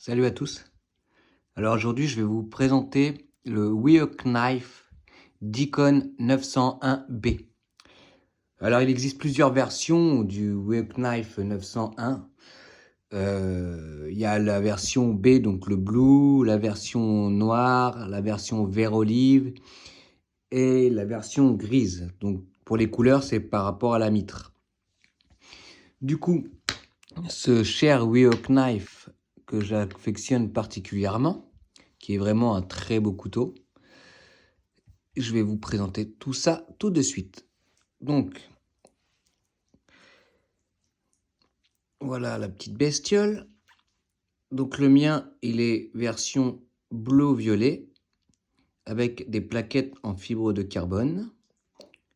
Salut à tous. Alors aujourd'hui, je vais vous présenter le Wheel-Knife Deacon 901B. Alors il existe plusieurs versions du Wheel-Knife 901. Il y a la version B, donc le blue, la version noire, la version vert olive et la version grise. Donc pour les couleurs, c'est par rapport à la mitre. Du coup, ce cher Wheel-Knife que j'affectionne particulièrement, qui est vraiment un très beau couteau, je vais vous présenter tout ça tout de suite. Donc, voilà la petite bestiole. Donc le mien, il est version bleu-violet, avec des plaquettes en fibre de carbone,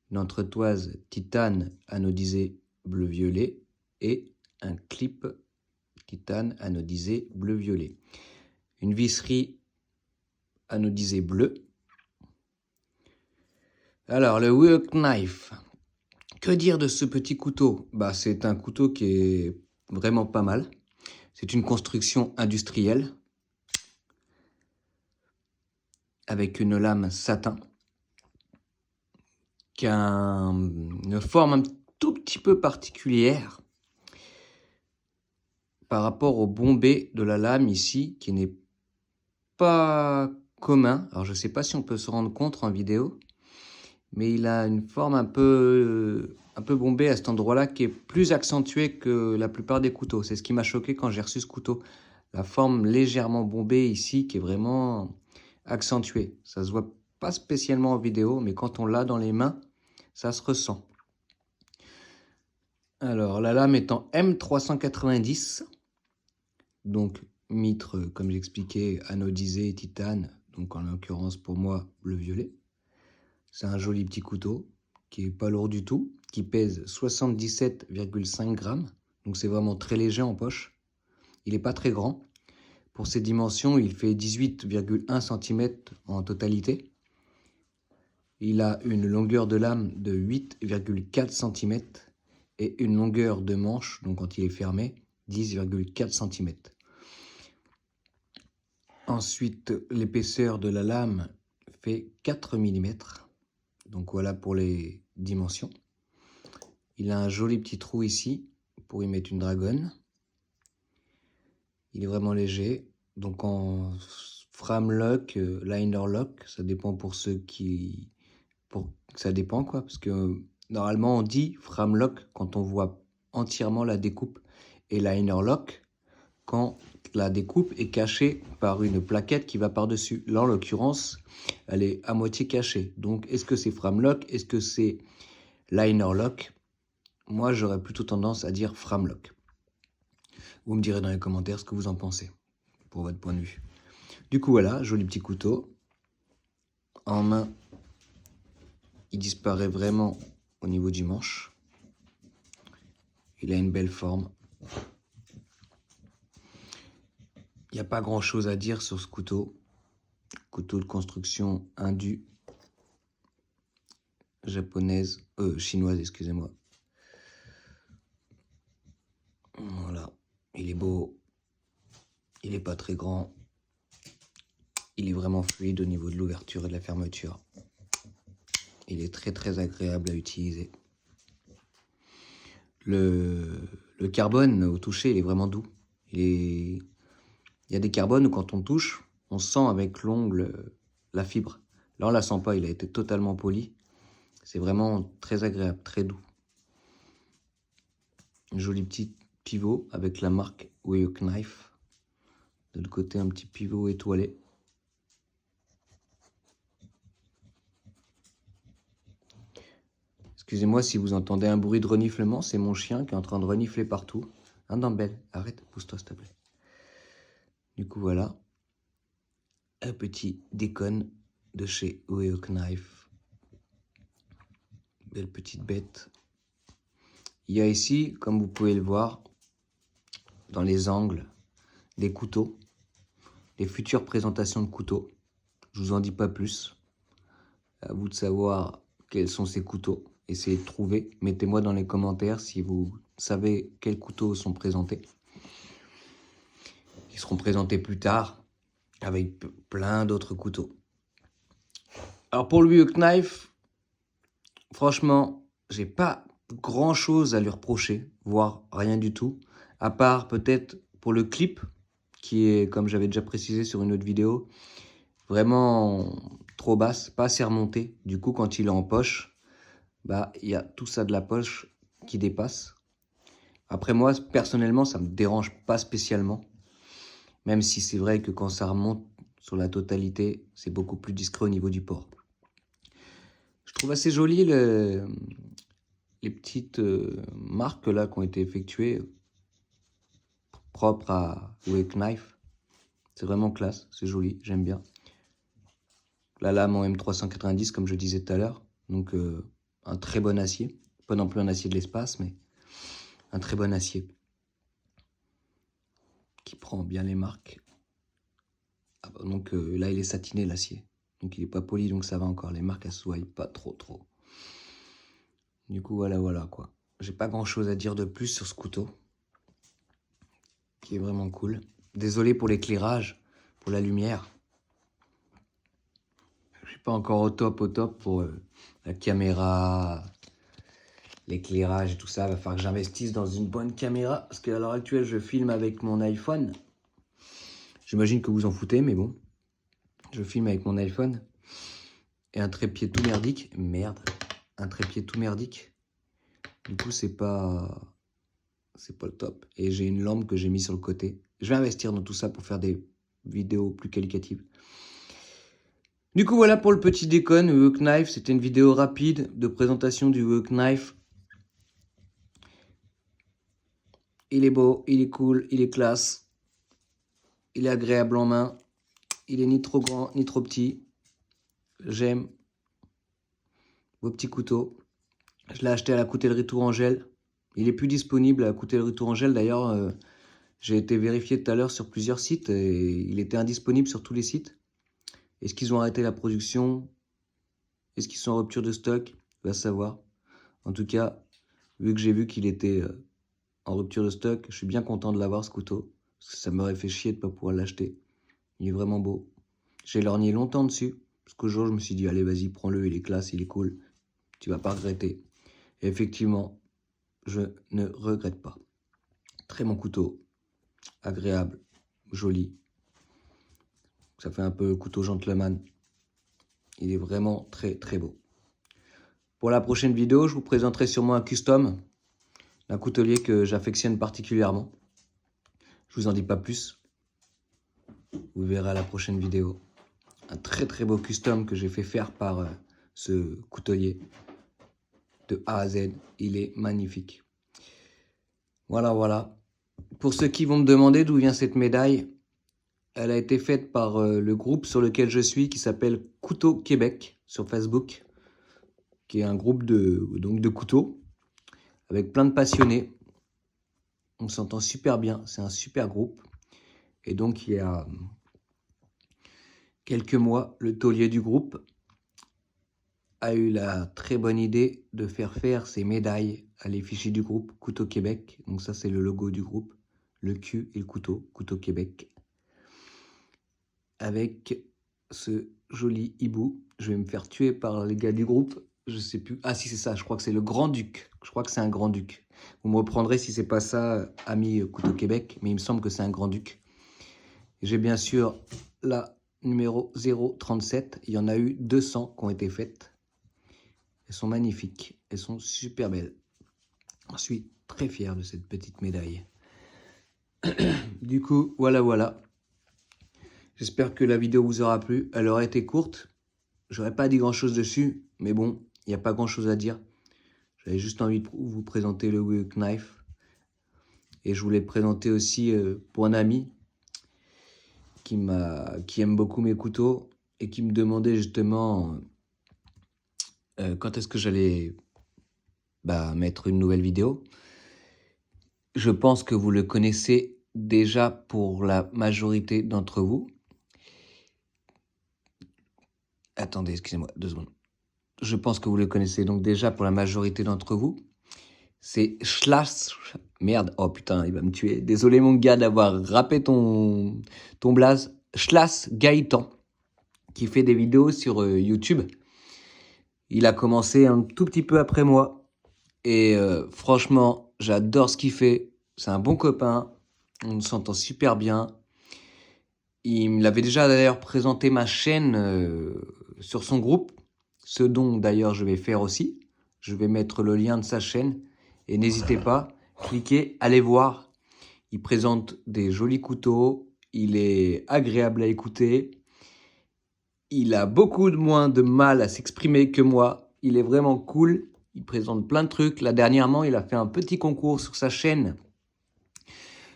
une entretoise titane anodisée bleu-violet et un clip titane anodisé bleu-violet. Une visserie anodisée bleu. Alors, le Wheel-Knife. Que dire de ce petit couteau? C'est un couteau qui est vraiment pas mal. C'est une construction industrielle avec une lame satin qui a une forme un tout petit peu particulière par rapport au bombé de la lame ici, qui n'est pas commun. Alors je ne sais pas si on peut se rendre compte en vidéo, mais il a une forme un peu bombée à cet endroit-là qui est plus accentuée que la plupart des couteaux. C'est ce qui m'a choqué quand j'ai reçu ce couteau. La forme légèrement bombée ici qui est vraiment accentuée. Ça se voit pas spécialement en vidéo, mais quand on l'a dans les mains, ça se ressent. Alors la lame est en M390, donc mitre, comme j'expliquais, anodisé titane, donc en l'occurrence pour moi bleu-violet. C'est un joli petit couteau qui est pas lourd du tout, qui pèse 77,5 grammes, donc c'est vraiment très léger en poche. Il n'est pas très grand. Pour ses dimensions, il fait 18,1 cm en totalité. Il a une longueur de lame de 8,4 cm et une longueur de manche, donc quand il est fermé, 10,4 cm. Ensuite, l'épaisseur de la lame fait 4 mm. Donc voilà pour les dimensions. Il a un joli petit trou ici pour y mettre une dragonne. Il est vraiment léger. Donc en frame lock, liner lock, ça dépend pour ceux qui... Ça dépend quoi, parce que normalement on dit frame lock quand on voit entièrement la découpe et liner lock quand la découpe est cachée par une plaquette qui va par-dessus. Là en l'occurrence, elle est à moitié cachée. Donc est-ce que c'est frame lock? Est-ce que c'est liner lock? Moi j'aurais plutôt tendance à dire frame lock. Vous me direz dans les commentaires ce que vous en pensez, pour votre point de vue. Du coup voilà, joli petit couteau. En main, il disparaît vraiment au niveau du manche. Il a une belle forme. Il n'y a pas grand chose à dire sur ce couteau. Couteau de construction indue, japonaise, chinoise, excusez-moi. Voilà, il est beau. Il n'est pas très grand. Il est vraiment fluide au niveau de l'ouverture et de la fermeture. Il est très très agréable à utiliser. Le carbone au toucher, il est vraiment doux. Il y a des carbones où quand on touche, on sent avec l'ongle la fibre. Là, on la sent pas, il a été totalement poli. C'est vraiment très agréable, très doux. Un joli petit pivot avec la marque Wheel-Knife. De l'autre côté, un petit pivot étoilé. Excusez-moi si vous entendez un bruit de reniflement, c'est mon chien qui est en train de renifler partout. Hein, Dumbbell, arrête, pousse-toi s'il te plaît. Du coup, voilà. Un petit Deacon de chez Wheel-Knife. Belle petite bête. Il y a ici, comme vous pouvez le voir, dans les angles, des couteaux. Les futures présentations de couteaux. Je vous en dis pas plus. À vous de savoir quels sont ces couteaux. Essayez de trouver. Mettez-moi dans les commentaires si vous savez quels couteaux sont présentés. qui seront présentés plus tard avec plein d'autres couteaux. Alors pour le Wii Knife, franchement, j'ai pas grand chose à lui reprocher, voire rien du tout, à part peut-être pour le clip, qui est, comme j'avais déjà précisé sur une autre vidéo, vraiment trop basse, pas assez remontée. Du coup, quand il est en poche, bah, il y a tout ça de la poche qui dépasse. Après moi, personnellement, ça me dérange pas spécialement, même si c'est vrai que quand ça remonte sur la totalité, c'est beaucoup plus discret au niveau du port. Je trouve assez joli les petites marques là qui ont été effectuées propres à Wake Knife. C'est vraiment classe, c'est joli, j'aime bien. La lame en M390 comme je disais tout à l'heure, donc un très bon acier. Pas non plus un acier de l'espace, mais un très bon acier qui prend bien les marques. Ah bah, donc là il est satiné l'acier, donc il est pas poli, donc ça va encore. Les marques elles se voient pas trop. Du coup voilà quoi. J'ai pas grand chose à dire de plus sur ce couteau, qui est vraiment cool. Désolé pour l'éclairage, pour la lumière. Je suis pas encore au top pour la caméra, l'éclairage et tout ça. Va falloir que j'investisse dans une bonne caméra, parce qu'à l'heure actuelle je filme avec mon iPhone. J'imagine que vous en foutez, mais bon. Je filme avec mon iPhone. Et un trépied tout merdique. Merde. Un trépied tout merdique. Du coup, c'est pas le top. Et j'ai une lampe que j'ai mis sur le côté. Je vais investir dans tout ça pour faire des vidéos plus qualitatives. Du coup, voilà pour le petit déconne, le Wake Knife. C'était une vidéo rapide de présentation du Wake Knife. Il est beau, il est cool, il est classe. Il est agréable en main. Il est ni trop grand, ni trop petit. J'aime vos petits couteaux. Je l'ai acheté à la coutellerie Tourangelle. Il est plus disponible à la coutellerie Tourangelle. D'ailleurs, j'ai été vérifié tout à l'heure sur plusieurs sites et il était indisponible sur tous les sites. Est-ce qu'ils ont arrêté la production? Est-ce qu'ils sont en rupture de stock? Va savoir. En tout cas, vu que j'ai vu qu'il était en rupture de stock, je suis bien content de l'avoir ce couteau. Parce que ça m'aurait fait chier de ne pas pouvoir l'acheter. Il est vraiment beau. J'ai lorgné longtemps dessus. Parce qu'au jour, je me suis dit, allez, vas-y, prends-le, il est classe, il est cool. Tu vas pas regretter. Et effectivement, je ne regrette pas. Très bon couteau. Agréable. Joli. Ça fait un peu couteau gentleman. Il est vraiment très beau. Pour la prochaine vidéo, je vous présenterai sûrement un custom d'un coutelier que j'affectionne particulièrement. Je vous en dis pas plus. Vous verrez à la prochaine vidéo. Un très beau custom que j'ai fait faire par ce coutelier de A à Z. Il est magnifique. Voilà. Pour ceux qui vont me demander d'où vient cette médaille, elle a été faite par le groupe sur lequel je suis qui s'appelle Couteau Québec sur Facebook, qui est un groupe de couteaux avec plein de passionnés. On s'entend super bien, c'est un super groupe. Et donc il y a quelques mois, le taulier du groupe a eu la très bonne idée de faire ces médailles à l'effigie du groupe Couteau Québec. Donc ça c'est le logo du groupe, le Q et le couteau, Couteau Québec. Avec ce joli hibou. Je vais me faire tuer par les gars du groupe. Je sais plus. Ah si, c'est ça. Je crois que c'est le Grand-Duc. Je crois que c'est un Grand-Duc. Vous me reprendrez si c'est pas ça, ami Couteau Québec. Mais il me semble que c'est un Grand-Duc. J'ai bien sûr la numéro 037. Il y en a eu 200 qui ont été faites. Elles sont magnifiques. Elles sont super belles. Je suis très fier de cette petite médaille. Du coup, voilà. J'espère que la vidéo vous aura plu. Elle aurait été courte. J'aurais pas dit grand chose dessus, mais bon, il n'y a pas grand chose à dire. J'avais juste envie de vous présenter le Wake Knife. Et je voulais présenter aussi pour un ami qui aime beaucoup mes couteaux et qui me demandait justement quand est-ce que j'allais mettre une nouvelle vidéo. Je pense que vous le connaissez déjà pour la majorité d'entre vous. Attendez, excusez-moi, 2 secondes. Je pense que vous le connaissez donc déjà pour la majorité d'entre vous. C'est Schlas... Merde, oh putain, il va me tuer. Désolé mon gars d'avoir rappé ton blaze. Schlas Gaëtan, qui fait des vidéos sur YouTube. Il a commencé un tout petit peu après moi. Et franchement, j'adore ce qu'il fait. C'est un bon copain. On s'entend super bien. Il me l'avait déjà d'ailleurs présenté ma chaîne sur son groupe. Ce dont d'ailleurs je vais faire aussi. Je vais mettre le lien de sa chaîne. Et n'hésitez pas, cliquez, allez voir. Il présente des jolis couteaux. Il est agréable à écouter. Il a beaucoup moins de mal à s'exprimer que moi. Il est vraiment cool. Il présente plein de trucs. Là, dernièrement, il a fait un petit concours sur sa chaîne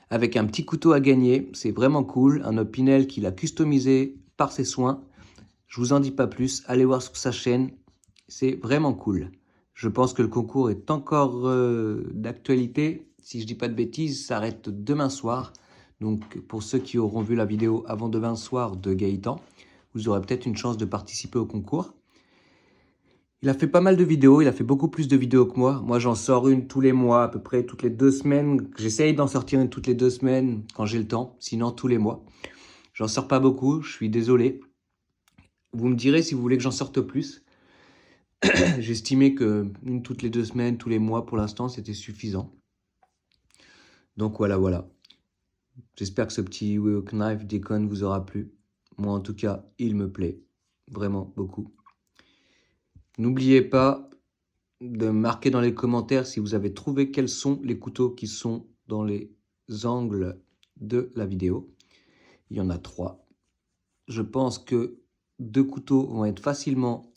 avec un petit couteau à gagner. C'est vraiment cool. Un Opinel qu'il a customisé par ses soins. Je vous en dis pas plus. Allez voir sur sa chaîne. C'est vraiment cool. Je pense que le concours est encore d'actualité. Si je dis pas de bêtises, ça s'arrête demain soir. Donc, pour ceux qui auront vu la vidéo avant demain soir de Gaëtan, vous aurez peut-être une chance de participer au concours. Il a fait pas mal de vidéos, il a fait beaucoup plus de vidéos que moi. Moi, j'en sors une tous les mois, à peu près toutes les 2 semaines. J'essaye d'en sortir une toutes les 2 semaines quand j'ai le temps, sinon tous les mois. J'en sors pas beaucoup, je suis désolé. Vous me direz si vous voulez que j'en sorte plus. J'estimais que une toutes les 2 semaines, tous les mois, pour l'instant, c'était suffisant. Donc voilà. J'espère que ce petit Wheel Knife Deacon vous aura plu. Moi, en tout cas, il me plaît vraiment beaucoup. N'oubliez pas de marquer dans les commentaires si vous avez trouvé quels sont les couteaux qui sont dans les angles de la vidéo. Il y en a 3. Je pense que 2 couteaux vont être facilement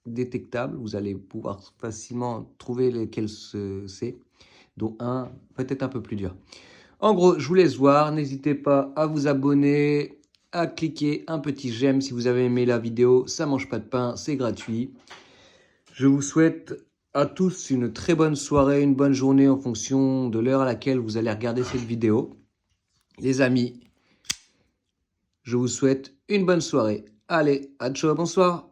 détectables. Vous allez pouvoir facilement trouver lesquels c'est, dont un peut-être un peu plus dur. En gros, je vous laisse voir. N'hésitez pas à vous abonner, à cliquer un petit j'aime si vous avez aimé la vidéo. Ça mange pas de pain, c'est gratuit. Je vous souhaite à tous une très bonne soirée, une bonne journée en fonction de l'heure à laquelle vous allez regarder cette vidéo. Les amis, je vous souhaite une bonne soirée. Allez, à ciao, bonsoir.